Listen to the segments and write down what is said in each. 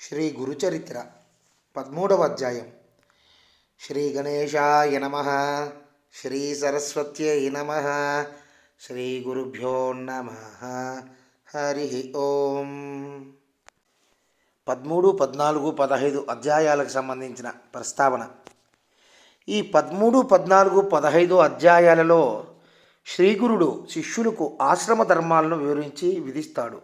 శ్రీ గురుచరిత్ర 13వ అధ్యాయం. శ్రీ గణేశాయ నమ. శ్రీ సరస్వత్యై నమ. శ్రీ గురుభ్యో నమ. హరి ఓం. 13, 14, 15 అధ్యాయాలకు సంబంధించిన ప్రస్తావన. ఈ 13, 14, 15 అధ్యాయాలలో శ్రీగురుడు శిష్యులకు ఆశ్రమ ధర్మాలను వివరించి విధిస్తాడు.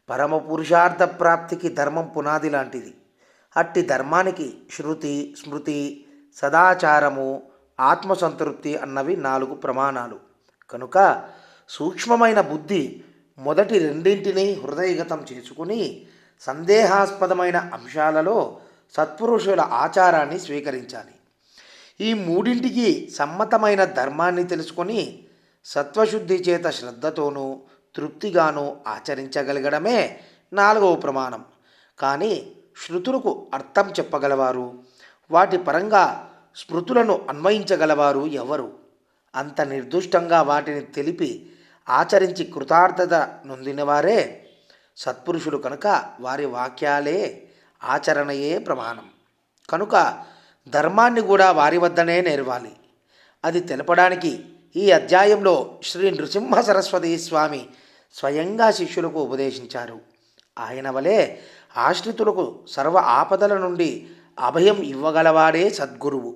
పరమ పురుషార్థ ప్రాప్తికి ధర్మం పునాది లాంటిది. అట్టి ధర్మానికి శృతి, స్మృతి, సదాచారము, ఆత్మసంతృప్తి అన్నవి 4 ప్రమాణాలు. కనుక సూక్ష్మమైన బుద్ధి మొదటి రెండింటినీ హృదయగతం చేసుకుని సందేహాస్పదమైన అంశాలలో సత్పురుషుల ఆచారాన్ని స్వీకరించాలి. ఈ మూడింటికి సమ్మతమైన ధర్మాన్ని తెలుసుకొని సత్వశుద్ధి చేత శ్రద్ధతోనూ తృప్తిగాను ఆచరించగలగడమే 4వ ప్రమాణం. కానీ శృతులకు అర్థం చెప్పగలవారు, వాటి పరంగా స్మృతులను అన్వయించగలవారు ఎవరు? అంత నిర్దుష్టంగా వాటిని తెలిపి ఆచరించి కృతార్థత నొందినవారే సత్పురుషులు. కనుక వారి వాక్యాలే ఆచరణయే ప్రమాణం. కనుక ధర్మాన్ని కూడా వారి వద్దనే నేర్వాలి. అది తెలపడానికి ఈ అధ్యాయంలో శ్రీ నృసింహ సరస్వతి స్వామి స్వయంగా శిష్యులకు ఉపదేశించారు. ఆయన వలె ఆశ్రితులకు సర్వ ఆపదల నుండి అభయం ఇవ్వగలవాడే సద్గురువు.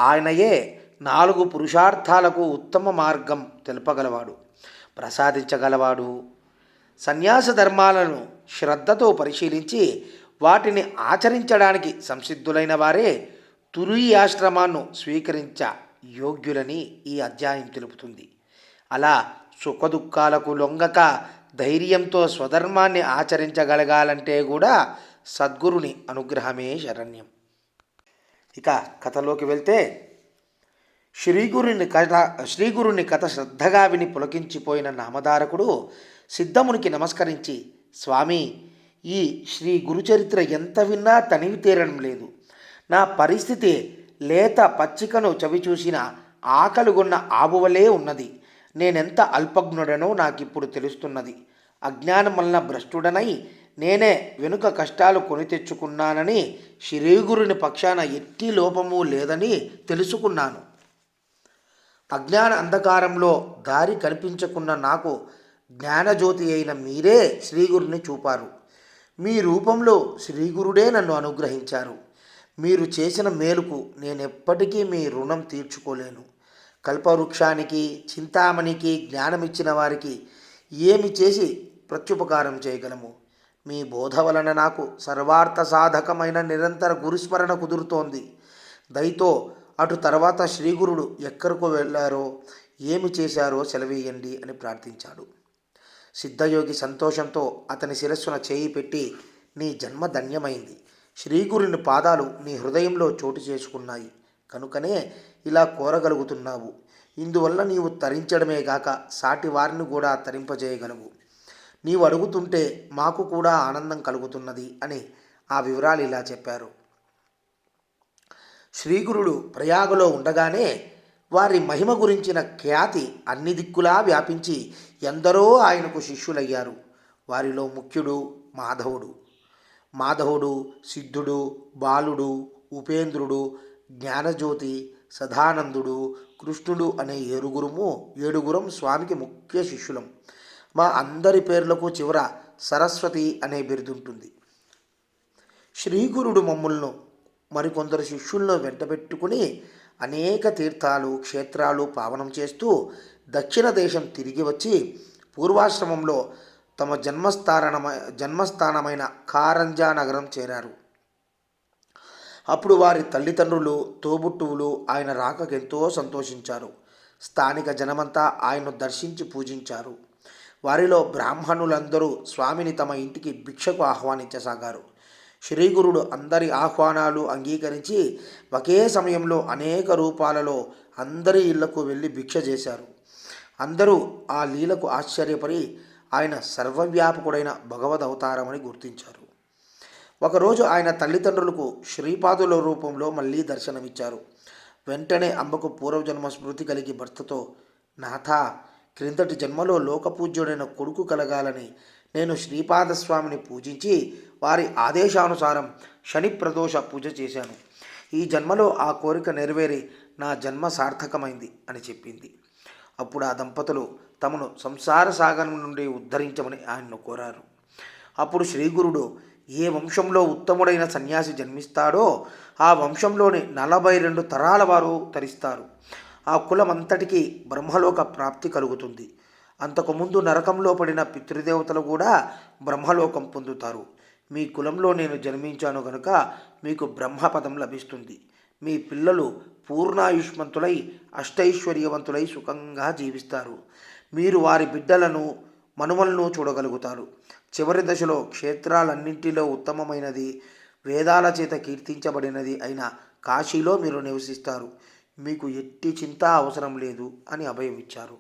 ఆయనయే 4 పురుషార్థాలకు ఉత్తమ మార్గం తెలుపగలవాడు, ప్రసాదించగలవాడు. సన్యాస ధర్మాలను శ్రద్ధతో పరిశీలించి వాటిని ఆచరించడానికి సంసిద్ధులైన వారే తురీయాశ్రమాన్ని స్వీకరించ యోగ్యులని ఈ అధ్యాయం తెలుపుతుంది. అలా సుఖదుఖాలకు లొంగక ధైర్యంతో స్వధర్మాన్ని ఆచరించగలగాలంటే కూడా సద్గురుని అనుగ్రహమే శరణ్యం. ఇక కథలోకి వెళ్తే శ్రీగురుని కథ శ్రద్ధగా విని పులకించిపోయిన నామధారకుడు సిద్ధమునికి నమస్కరించి, స్వామి, ఈ శ్రీ గురుచరిత్ర ఎంత విన్నా తనివి తీరడం లేదు. నా పరిస్థితి లేత పచ్చికను చవిచూసిన ఆకలిగొన్న ఆవువలే ఉన్నది. నేనెంత అల్పజ్ఞుడనో నాకిప్పుడు తెలుస్తున్నది. అజ్ఞానం వలన భ్రష్టుడనై నేనే వెనుక కష్టాలు కొని తెచ్చుకున్నానని శ్రీగురుని పక్షాన ఎట్టి లోపము లేదని తెలుసుకున్నాను. అజ్ఞాన అంధకారంలో దారి కనిపించకున్న నాకు జ్ఞానజ్యోతి అయిన మీరే శ్రీగురుని చూపారు. మీ రూపంలో శ్రీగురుడే నన్ను అనుగ్రహించారు. మీరు చేసిన మేలుకు నేనెప్పటికీ మీ రుణం తీర్చుకోలేను. కల్పవృక్షానికి, చింతామణికి జ్ఞానమిచ్చిన వారికి ఏమి చేసి ప్రత్యుపకారం చేయగలము? మీ బోధ వలన నాకు సర్వార్థ సాధకమైన నిరంతర గురుస్మరణ కుదురుతోంది. దయతో అటు తర్వాత శ్రీగురుడు ఎక్కడికో వెళ్ళారో, ఏమి చేశారో సెలవేయండి అని ప్రార్థించాడు. సిద్ధయోగి సంతోషంతో అతని శిరస్సున చేయి పెట్టి, నీ జన్మ ధన్యమైంది. శ్రీగురుని పాదాలు నీ హృదయంలో చోటు చేసుకున్నాయి కనుకనే ఇలా కోరగలుగుతున్నావు. ఇందువల్ల నీవు తరించడమే గాక సాటి వారిని కూడా తరింపజేయగలవు. నీవు అడుగుతుంటే మాకు కూడా ఆనందం కలుగుతున్నది అని ఆ వివరాలు ఇలా చెప్పారు. శ్రీగురుడు ప్రయాగలో ఉండగానే వారి మహిమ గురించిన ఖ్యాతి అన్ని దిక్కులా వ్యాపించి ఎందరో ఆయనకు శిష్యులయ్యారు. వారిలో ముఖ్యుడు మాధవుడు, సిద్ధుడు, బాలుడు, ఉపేంద్రుడు, జ్ఞానజ్యోతి, సదానందుడు, కృష్ణుడు అనే ఏడుగురం స్వామికి ముఖ్య శిష్యులం. మా అందరి పేర్లకు చివర సరస్వతి అనే బిరుదుంటుంది. శ్రీగురుడు మమ్ములను మరికొందరు శిష్యులను వెంటబెట్టుకుని అనేక తీర్థాలు, క్షేత్రాలు పావనం చేస్తూ దక్షిణ దేశం తిరిగి వచ్చి పూర్వాశ్రమంలో తమ జన్మస్థానమైన కారంజా నగరం చేరారు. అప్పుడు వారి తల్లిదండ్రులు, తోబుట్టువులు ఆయన రాకకెంతో సంతోషించారు. స్థానిక జనమంతా ఆయన్ను దర్శించి పూజించారు. వారిలో బ్రాహ్మణులందరూ స్వామిని తమ ఇంటికి భిక్షకు ఆహ్వానించసాగారు. శ్రీగురుడు అందరి ఆహ్వానాలు అంగీకరించి ఒకే సమయంలో అనేక రూపాలలో అందరి ఇళ్లకు వెళ్ళి భిక్ష చేశారు. అందరూ ఆ లీలకు ఆశ్చర్యపడి ఆయన సర్వవ్యాపకుడైన భగవద్ అవతారమని గుర్తించారు. ఒకరోజు ఆయన తల్లిదండ్రులకు శ్రీపాదుల రూపంలో మళ్ళీ దర్శనమిచ్చారు. వెంటనే అంబకు పూర్వజన్మ స్మృతి కలిగి భర్తతో, నాథ, క్రిందటి జన్మలో లోకపూజ్యుడైన కొడుకు కలగాలని నేను శ్రీపాదస్వామిని పూజించి వారి ఆదేశానుసారం శని ప్రదోష పూజ చేశాను. ఈ జన్మలో ఆ కోరిక నెరవేరి నా జన్మ సార్థకమైంది అని చెప్పింది. అప్పుడు ఆ దంపతులు తమను సంసార సాగరం నుండి ఉద్ధరించమని ఆయన్ను కోరారు. అప్పుడు శ్రీగురుడు ఏ వంశంలో ఉత్తముడైన సన్యాసి జన్మిస్తాడో ఆ వంశంలోని 42 తరాల వారు తరిస్తారు. ఆ కులం అంతటికీ బ్రహ్మలోక ప్రాప్తి కలుగుతుంది. అంతకుముందు నరకంలో పడిన పితృదేవతలు కూడా బ్రహ్మలోకం పొందుతారు. మీ కులంలో నేను జన్మించాను గనుక మీకు బ్రహ్మపదం లభిస్తుంది. మీ పిల్లలు పూర్ణాయుష్మంతులై అష్టైశ్వర్యవంతులై సుఖంగా జీవిస్తారు. మీరు వారి బిడ్డలను మనుమలను చూడగలుగుతారు. చివరి దశలో క్షేత్రాలన్నింటిలో ఉత్తమమైనది, వేదాల చేత కీర్తించబడినది అయిన కాశీలో మీరు నివసిస్తారు. మీకు ఎట్టి చింత అవసరం లేదు అని అభయం ఇచ్చారు.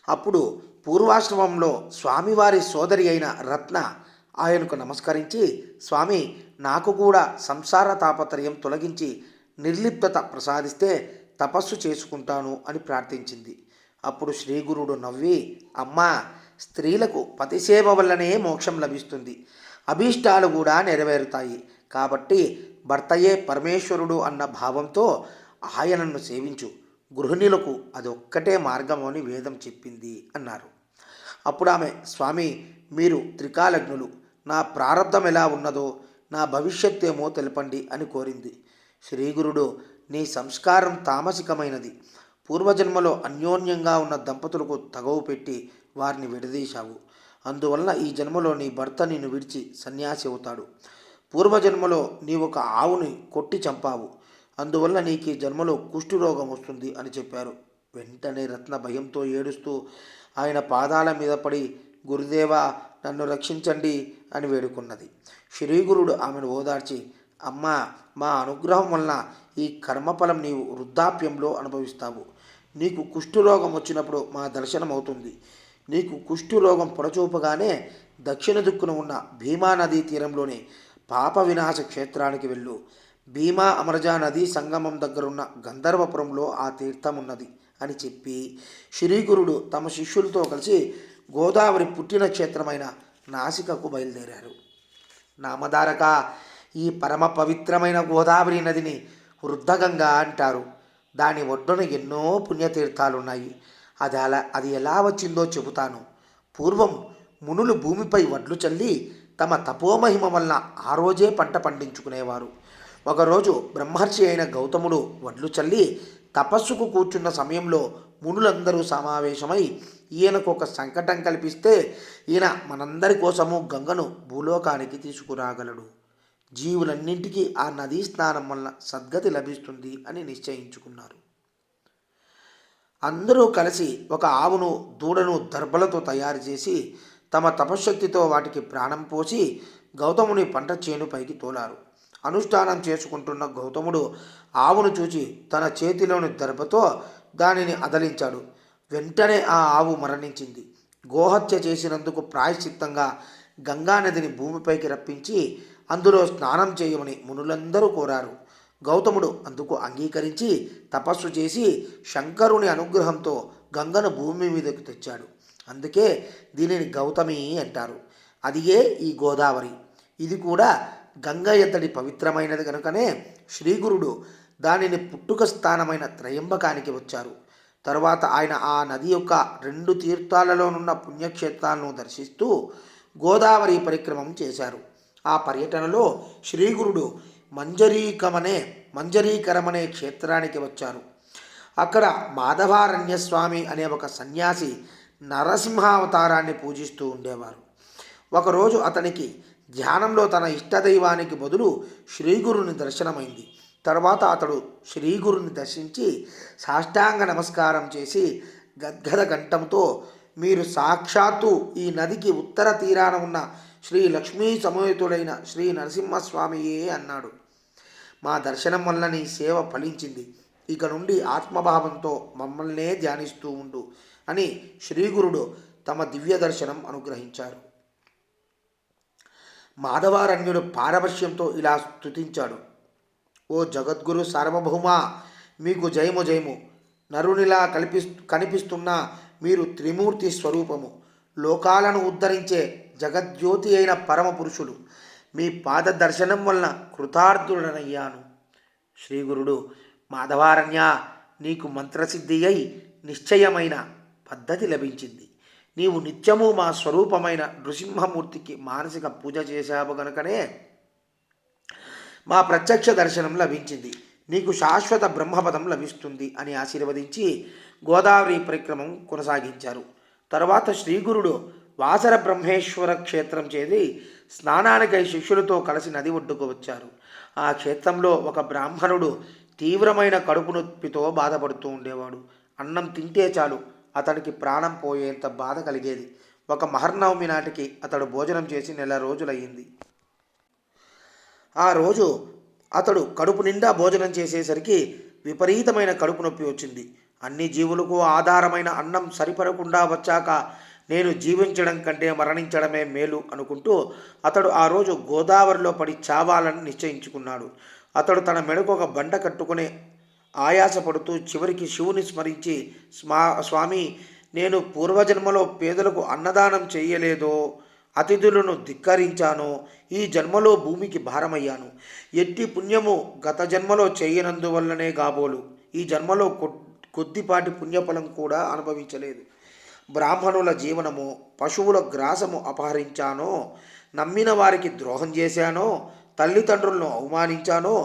అప్పుడు పూర్వాశ్రమంలో స్వామివారి సోదరి అయిన రత్న ఆయనకు నమస్కరించి, స్వామి, నాకు కూడా సంసార తాపత్రయం తొలగించి నిర్లిప్తత ప్రసాదిస్తే తపస్సు చేసుకుంటాను అని ప్రార్థించింది. అప్పుడు శ్రీగురుడు నవ్వి, అమ్మా, స్త్రీలకు పతిసేవ వల్లనే మోక్షం లభిస్తుంది, అభీష్టాలు కూడా నెరవేరుతాయి. కాబట్టి భర్తయే పరమేశ్వరుడు అన్న భావంతో ఆయనను సేవించు. గృహిణులకు అదొక్కటే మార్గం అని వేదం చెప్పింది అన్నారు. అప్పుడు ఆమె, స్వామి, మీరు త్రికాలజ్ఞులు, నా ప్రారంధం ఎలా ఉన్నదో నా భవిష్యత్తేమో తెలపండి అని కోరింది. శ్రీగురుడు, నీ సంస్కారం తామసికమైనది. పూర్వజన్మలో అన్యోన్యంగా ఉన్న దంపతులకు తగవు పెట్టి వారిని విడదీశావు. అందువలన ఈ జన్మలో నీ భర్త నిన్ను విడిచి సన్యాసి అవుతాడు. పూర్వజన్మలో నీవు ఒక ఆవుని కొట్టి చంపావు. అందువల్ల నీకు ఈ జన్మలో కుష్ఠురోగం వస్తుంది అని చెప్పారు. వెంటనే రత్న భయంతో ఏడుస్తూ ఆయన పాదాల మీద పడి, గురుదేవా, నన్ను రక్షించండి అని వేడుకున్నది. శ్రీగురుడు ఆమెను ఓదార్చి, అమ్మా, మా అనుగ్రహం వలన ఈ కర్మఫలం నీవు వృద్ధాప్యంలో అనుభవిస్తావు. నీకు కుష్ఠురోగం వచ్చినప్పుడు మా దర్శనం అవుతుంది. నీకు కుష్ఠురోగం పొడచూపగానే దక్షిణ దిక్కున ఉన్న భీమా నదీ తీరంలోని పాప వినాశ క్షేత్రానికి వెళ్ళు. భీమా అమరజా నదీ సంగమం దగ్గరున్న గంధర్వపురంలో ఆ తీర్థం ఉన్నది అని చెప్పి శ్రీగురుడు తమ శిష్యులతో కలిసి గోదావరి పుట్టిన క్షేత్రమైన నాసికకు బయలుదేరారు. నామధారక, ఈ పరమ పవిత్రమైన గోదావరి నదిని వృద్ధగంగా అంటారు. దాని ఒడ్డున ఎన్నో పుణ్యతీర్థాలున్నాయి. అది ఎలా వచ్చిందో చెబుతాను. పూర్వం మునులు భూమిపై వడ్లు చల్లి తమ తపోమహిమ వలన ఆ రోజే పంట పండించుకునేవారు. ఒకరోజు బ్రహ్మర్షి అయిన గౌతముడు వడ్లు చల్లి తపస్సుకు కూర్చున్న సమయంలో మునులందరూ సమావేశమై ఈయనకు ఒక సంకటం కల్పిస్తే ఈయన మనందరి కోసము గంగను భూలోకానికి తీసుకురాగలడు. జీవులన్నింటికీ ఆ నదీ స్నానం వల్ల సద్గతి లభిస్తుంది అని నిశ్చయించుకున్నారు. అందరూ కలిసి ఒక ఆవును, దూడను దర్భలతో తయారు చేసి తమ తపశ్శక్తితో వాటికి ప్రాణం పోసి గౌతముని పంట చేనుపైకి తోలారు. అనుష్ఠానం చేసుకుంటున్న గౌతముడు ఆవును చూచి తన చేతిలోని దర్భతో దానిని అదలించాడు. వెంటనే ఆ ఆవు మరణించింది. గోహత్య చేసినందుకు ప్రాయశ్చిత్తంగా గంగానదిని భూమిపైకి రప్పించి అందులో స్నానం చేయమని మునులందరూ కోరారు. గౌతముడు అందుకు అంగీకరించి తపస్సు చేసి శంకరుని అనుగ్రహంతో గంగను భూమి మీదకు తెచ్చాడు. అందుకే దీనిని గౌతమి అంటారు. అదియే ఈ గోదావరి. ఇది కూడా గంగ ఎంతటి పవిత్రమైనది కనుకనే శ్రీగురుడు దానిని పుట్టుక స్థానమైన త్రయంబకానికి వచ్చారు. తరువాత ఆయన ఆ నది యొక్క 2 తీర్థాలలోనున్న పుణ్యక్షేత్రాలను దర్శిస్తూ గోదావరి పరిక్రమం చేశారు. ఆ పర్యటనలో శ్రీగురుడు మంజరీకరమనే క్షేత్రానికి వచ్చారు. అక్కడ మాధవారణ్యస్వామి అనే ఒక సన్యాసి నరసింహావతారాన్ని పూజిస్తూ ఉండేవారు. ఒకరోజు అతనికి ధ్యానంలో తన ఇష్టదైవానికి బదులు శ్రీగురుని దర్శనమైంది. తర్వాత అతడు శ్రీగురుని దర్శించి సాష్టాంగ నమస్కారం చేసి గద్గద కంఠంతో, మీరు సాక్షాత్తు ఈ నదికి ఉత్తర తీరాన ఉన్న శ్రీ లక్ష్మీ సమేతుడైన శ్రీ నరసింహస్వామియే అన్నాడు. మా దర్శనం వల్ల నీ సేవ ఫలించింది. ఇక నుండి ఆత్మభావంతో మమ్మల్నే ధ్యానిస్తూ ఉండు అని శ్రీగురుడు తమ దివ్య దర్శనం అనుగ్రహించారు. మాధవారణ్యుడు పారవశ్యంతో ఇలా స్తుతించాడు. ఓ జగద్గురు సార్వభౌమ, మీకు జయము జయము. నరునిలా కనిపిస్తున్న మీరు త్రిమూర్తి స్వరూపము. లోకాలను ఉద్ధరించే జగజ్యోతి అయిన పరమపురుషుడు మీ పాద దర్శనం వలన కృతార్థుడనయ్యాను. శ్రీగురుడు, మాధవారణ్య, నీకు మంత్రసిద్ధి అయి నిశ్చయమైన పద్ధతి లభించింది. నీవు నిత్యము మా స్వరూపమైన నృసింహమూర్తికి మానసిక పూజ చేశావు గనుకనే మా ప్రత్యక్ష దర్శనం లభించింది. నీకు శాశ్వత బ్రహ్మపదం లభిస్తుంది అని ఆశీర్వదించి గోదావరి పరిక్రమం కొనసాగించారు. తరువాత శ్రీగురుడు వాసర బ్రహ్మేశ్వర క్షేత్రం చేరి స్నానానికై శిష్యులతో కలిసి నది ఒడ్డుకు వచ్చారు. ఆ క్షేత్రంలో ఒక బ్రాహ్మణుడు తీవ్రమైన కడుపు నొప్పితో బాధపడుతూ ఉండేవాడు. అన్నం తింటే చాలు అతడికి ప్రాణం పోయేంత బాధ కలిగేది. ఒక మహర్నవమి నాటికి అతడు భోజనం చేసి 1 నెల రోజులయ్యింది. ఆ రోజు అతడు కడుపు నిండా భోజనం చేసేసరికి విపరీతమైన కడుపు నొప్పి వచ్చింది. అన్ని జీవులకు ఆధారమైన అన్నం సరిపడకుండా వచ్చాక నేను జీవించడం కంటే మరణించడమే మేలు అనుకుంటూ అతడు ఆ రోజు గోదావరిలో పడి చావాలని నిశ్చయించుకున్నాడు. అతడు తన మెడకు ఒక బండ కట్టుకుని ఆయాసపడుతూ చివరికి శివుని స్మరించి, స్వామి, నేను పూర్వజన్మలో పేదలకు అన్నదానం చేయలేదో, అతిథులను ధిక్కరించానో, ఈ జన్మలో భూమికి భారమయ్యాను. ఎట్టి పుణ్యము గత జన్మలో చేయనందువల్లనే కాబోలు ఈ జన్మలో కొద్దిపాటి పుణ్యఫలం కూడా అనుభవించలేదు. బ్రాహ్మణుల జీవనము, పశువుల గ్రాసము అపహరించానో, నమ్మిన వారికి ద్రోహం చేశానో, తల్లిదండ్రులను అవమానించానో,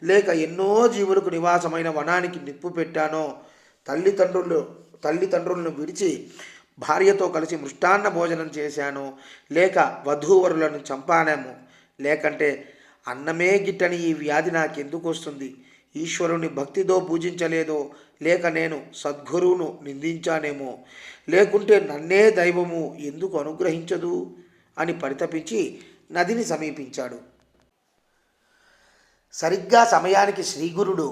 లేక ఎన్నో జీవులకు నివాసమైన వనానికి నిప్పు పెట్టానో, తల్లిదండ్రులను విడిచి భార్యతో కలిసి మృష్టాన్న భోజనం చేశానో, లేక వధూవరులను చంపానేమో, లేకంటే అన్నమే గిట్టని ఈ వ్యాధి నాకెందుకు వస్తుంది? ఈశ్వరుని భక్తితో పూజించలేదో, లేక నేను సద్గురువును నిందించానేమో, లేకుంటే నన్నే దైవము ఎందుకు అనుగ్రహించదు అని పరితపించి నదిని సమీపించాడు. సరిగ్గా సమయానికి శ్రీగురుడు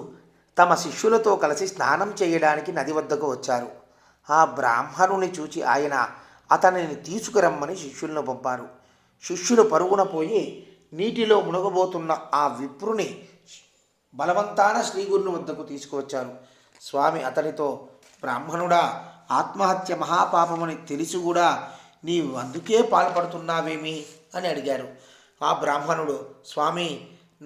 తమ శిష్యులతో కలిసి స్నానం చేయడానికి నది వద్దకు వచ్చారు. ఆ బ్రాహ్మణుని చూచి ఆయన అతనిని తీసుకురమ్మని శిష్యులను పంపారు. శిష్యులు పరుగున పోయి నీటిలో మునగబోతున్న ఆ విప్రుని బలవంతాన శ్రీగురుని వద్దకు తీసుకువచ్చారు. స్వామి అతనితో, బ్రాహ్మణుడా, ఆత్మహత్య మహాపాపమని తెలిసి కూడా నీవు అందుకే పాల్పడుతున్నావేమి అని అడిగారు. ఆ బ్రాహ్మణుడు, స్వామి,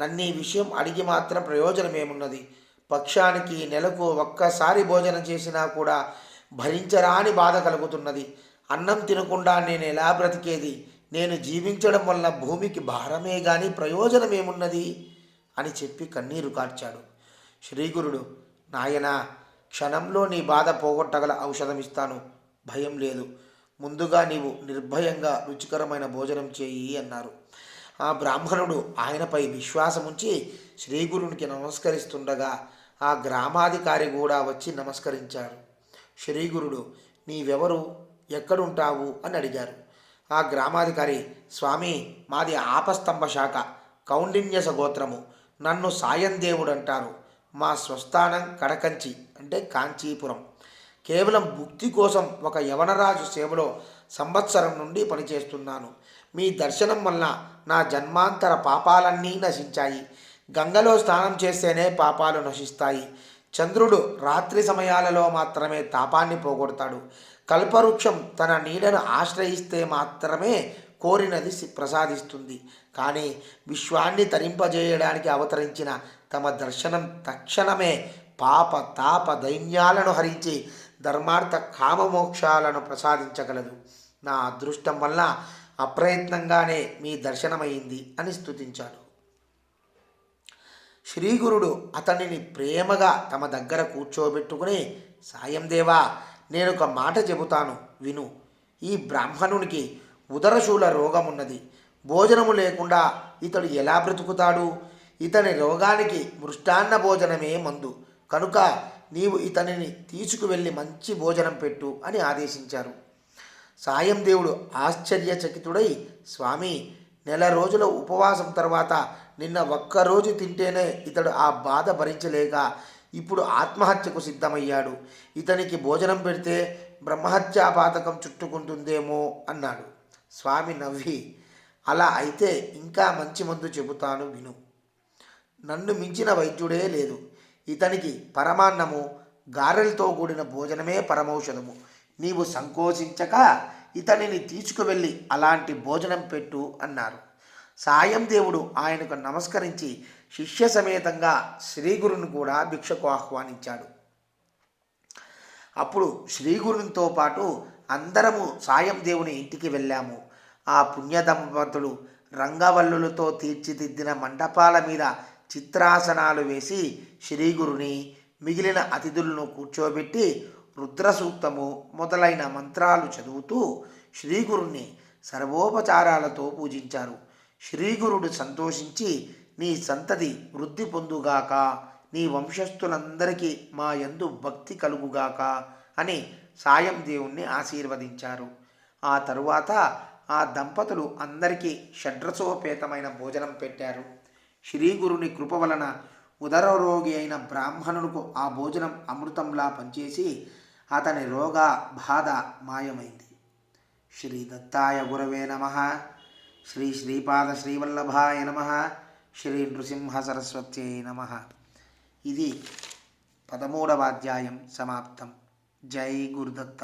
నన్ను ఈ విషయం అడిగి మాత్రం ప్రయోజనమేమున్నది? పక్షానికి నెలకు ఒక్కసారి భోజనం చేసినా కూడా భరించరాని బాధ కలుగుతున్నది. అన్నం తినకుండా నేను ఎలా బ్రతికేది? నేను జీవించడం వల్ల భూమికి భారమే గాని ప్రయోజనమేమున్నది అని చెప్పి కన్నీరు కార్చాడు. శ్రీగురుడు, నాయనా, క్షణంలో నీ బాధ పోగొట్టగల ఔషధం ఇస్తాను, భయం లేదు. ముందుగా నీవు నిర్భయంగా రుచికరమైన భోజనం చేయి అన్నారు. ఆ బ్రాహ్మణుడు ఆయనపై విశ్వాసముంచి శ్రీగురునికి నమస్కరిస్తుండగా ఆ గ్రామాధికారి కూడా వచ్చి నమస్కరించాడు. శ్రీగురుడు, నీవెవరు, ఎక్కడుంటావు అని అడిగారు. ఆ గ్రామాధికారి, స్వామి, మాది ఆపస్తంభ శాఖ, కౌండిన్యస గోత్రము. నన్ను సాయందేవుడు అంటారు. మా స్వస్థానం కడకంచి అంటే కాంచీపురం. కేవలం భుక్తి కోసం ఒక యవనరాజు సేవలో సంవత్సరం నుండి పనిచేస్తున్నాను. మీ దర్శనం వల్ల నా జన్మాంతర పాపాలన్నీ నశించాయి. గంగలో స్నానం చేస్తేనే పాపాలు నశిస్తాయి. చంద్రుడు రాత్రి సమయాలలో మాత్రమే తాపాన్ని పోగొడతాడు. కల్పవృక్షం తన నీడను ఆశ్రయిస్తే మాత్రమే కోరినది ప్రసాదిస్తుంది. కానీ విశ్వాన్ని తరింపజేయడానికి అవతరించిన తమ దర్శనం తక్షణమే పాప తాప దైన్యాలను హరించి ధర్మార్థ కామమోక్షాలను ప్రసాదించగలదు. నా అదృష్టం వల్ల అప్రయత్నంగానే మీ దర్శనమైంది అని స్తుతించాడు. శ్రీగురుడు అతనిని ప్రేమగా తమ దగ్గర కూర్చోబెట్టుకుని, సాయందేవా, నేనొక మాట చెబుతాను విను. ఈ బ్రాహ్మణునికి ఉదరశూల రోగమున్నది. భోజనము లేకుండా ఇతడు ఎలా బ్రతుకుతాడు? ఇతని రోగానికి మృష్టాన్న భోజనమే మందు. కనుక నీవు ఇతనిని తీసుకువెళ్ళి మంచి భోజనం పెట్టు అని ఆదేశించారు. సాయందేవుడు ఆశ్చర్యచకితుడై, స్వామి, 1 నెల రోజుల ఉపవాసం తర్వాత నిన్న ఒక్కరోజు తింటేనే ఇతడు ఆ బాధ భరించలేక ఇప్పుడు ఆత్మహత్యకు సిద్ధమయ్యాడు. ఇతనికి భోజనం పెడితే బ్రహ్మహత్యాపాతకం చుట్టుకుంటుందేమో అన్నాడు. స్వామి నవ్వి, అలా అయితే ఇంకా మంచి మందు చెబుతాను విను. నన్ను మించిన వైద్యుడే లేదు. ఇతనికి పరమాన్నము, గారెలతో కూడిన భోజనమే పరమౌషధము. నీవు సంకోచించక ఇతనిని తీసుకువెళ్ళి అలాంటి భోజనం పెట్టు అన్నారు. సాయం దేవుడు ఆయనకు నమస్కరించి శిష్య సమేతంగా శ్రీగురుని కూడా భిక్షకు ఆహ్వానించాడు. అప్పుడు శ్రీగురునితో పాటు అందరము సాయం దేవుని ఇంటికి వెళ్ళాము. ఆ పుణ్య దంపతులు రంగవల్లులతో తీర్చిదిద్దిన మండపాల మీద చిత్రాసనాలు వేసి శ్రీగురుని మిగిలిన అతిథులను కూర్చోబెట్టి రుద్రసూక్తము మొదలైన మంత్రాలు చదువుతూ శ్రీగురుని సర్వోపచారాలతో పూజించారు. శ్రీగురుడు సంతోషించి, నీ సంతతి వృద్ధి పొందుగాక, నీ వంశస్థులందరికీ మా యందు భక్తి కలుగుగాక అని సాయం దేవుణ్ణి ఆశీర్వదించారు. ఆ తరువాత ఆ దంపతులు అందరికీ షడ్రసోపేతమైన భోజనం పెట్టారు. శ్రీగురుని కృప వలన ఉదరరోగి అయిన బ్రాహ్మణులకు ఆ భోజనం అమృతంలా పనిచేసి అతని రోగ బాధ మాయమైంది. శ్రీ దత్తాయ గురవే నమః. శ్రీ శ్రీపాద శ్రీవల్లభాయ నమః. శ్రీ నృసింహ సరస్వత్యై నమః. ఇది 13వ అధ్యాయం సమాప్తం. జై గురుదత్త.